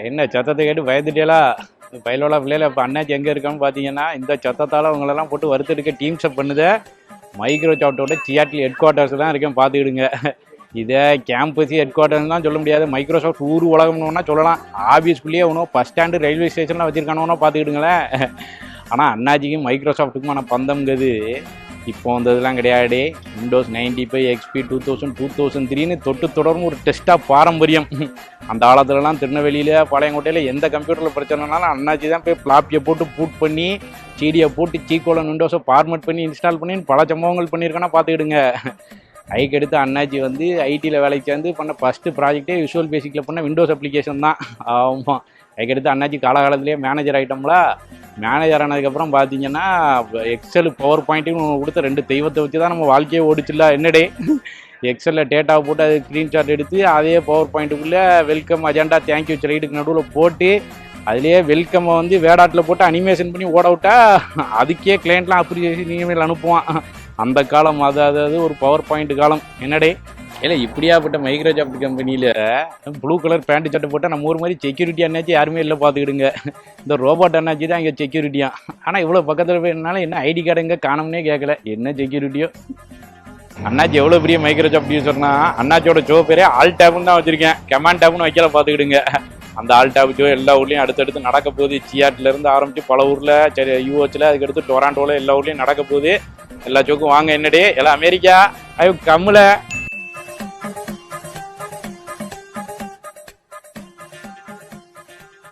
என்ன சத்தத்தை கேட்டு பயந்துட்டேலா? பயிலோட பிள்ளைல இப்போ அண்ணாச்சி எங்கே இருக்கான்னு பார்த்தீங்கன்னா, இந்த சத்தத்தால் அவங்களெல்லாம் போட்டு வறுத்தெடுக்க டீம்ஸை பண்ணுது. மைக்ரோசாஃப்டோட சியாட்டில் ஹெட் குவார்ட்டர்ஸ் தான் இருக்கேன், பார்த்துக்கிடுங்க. இதே கேம்பஸ் ஹெட் குவார்ட்டர்ஸ் தான் சொல்ல முடியாது, மைக்ரோசாஃப்ட் ஊர் உலகம்னா சொல்லலாம். ஆஃபீஸ்க்குள்ளேயே ஒன்றும் பஸ் ஸ்டாண்டு ரயில்வே ஸ்டேஷன்லாம் வச்சுருக்கானோன்னா பார்த்துக்கிடுங்களேன். ஆனால் அண்ணாச்சிக்கும் மைக்ரோசாஃப்ட்டுக்குமான பந்தம்ங்கிறது இப்போ வந்ததுலாம் கிடையாது. விண்டோஸ் 95 XP 2000 2003ன்னு தொட்டு தொடர்ந்து ஒரு டெஸ்ட்டாக பாரம்பரியம். அந்த காலத்துலலாம் திருநெல்வேலியில் பாளையங்கோட்டையில் எந்த கம்ப்யூட்டரில் பிரச்சனைனாலும் அண்ணாச்சி தான் போய் ஃப்ளாப்பியை போட்டு பூட் பண்ணி சிடியை போட்டு சீக்கோலன் விண்டோஸை ஃபார்மேட் பண்ணி இன்ஸ்டால் பண்ணி பல சம்பவங்கள் பண்ணியிருக்கேன்னா பார்த்துக்கிடுங்க. ஐக்கு எடுத்து அண்ணாச்சி வந்து ஐடியில் வேலைக்கு சேர்ந்து பண்ண ஃபஸ்ட்டு ப்ராஜெக்டே விஷுவல் பேசிக்கில் பண்ண விண்டோஸ் அப்ளிகேஷன் தான். ஆமாம், அதுக்கடுத்து அண்ணாச்சி காலகாலத்திலே மேனேஜர் ஆகிட்டோம்ல. மேனேஜர் ஆனதுக்கப்புறம் பார்த்தீங்கன்னா எக்ஸல் பவர் பாயிண்ட்டுன்னு ஒன்று கொடுத்த 2 தெய்வத்தை வச்சு தான் நம்ம வாழ்க்கையே ஓடிச்சுல. என்னடே எக்ஸலில் டேட்டாவை போட்டு அது ஸ்க்ரீன்ஷாட் எடுத்து அதே பவர் பாயிண்ட்டுக்குள்ளே வெல்கம் அஜெண்டா தேங்க்யூ ரைட்டுக்கு நடுவில் போட்டு அதுலேயே வெல்கம்மை வந்து வேடாட்டில் போட்டு அனிமேஷன் பண்ணி ஓட விட்டா அதுக்கே கிளைண்ட்லாம் அப்ரிசியேஷன் இமெயில் அனுப்புவான். அந்த காலம் அது ஒரு பவர் பாயிண்ட் காலம். என்னடே இல்லை இப்படியாப்பட்ட மைக்ரோசாஃப்ட் கம்பெனியில் ப்ளூ கலர் பேண்ட் சட்டை போட்டால் நம்ம ஊர் மாதிரி செக்யூரிட்டி அண்ணாச்சி யாருமே இல்லை, பார்த்துக்கிடுங்க. இந்த ரோபோட் அண்ணாச்சி தான் இங்கே செக்யூரிட்டியா. ஆனால் இவ்வளோ பக்கத்தில் போயிருந்தால என்ன ஐடி கார்டு எங்கே காணோம்னே கேட்கல, என்ன செக்யூரிட்டியோ. அண்ணாச்சி எவ்வளோ பெரிய மைக்ரோசாஃப்ட் யூஸர்னா அண்ணாச்சியோட ஷோ பேரே ஆல் டேப்னு தான் வச்சுருக்கேன், கமாண்ட் டேப்னு வைக்கல, பார்த்துக்கிடுங்க. அந்த ஆல் டேப் ஷோ எல்லா ஊர்லேயும் அடுத்தடுத்து நடக்க போகுது. சியாட்டிலேருந்து ஆரம்பித்து பல ஊரில், சரி யூஹெச்சில், அதுக்கடுத்து டொராண்டோவில் எல்லா ஊர்லேயும் நடக்க போகுது. எல்லா ஷோக்கும் வாங்க. என்னடே எல்லாம் அமெரிக்கா கம்மில்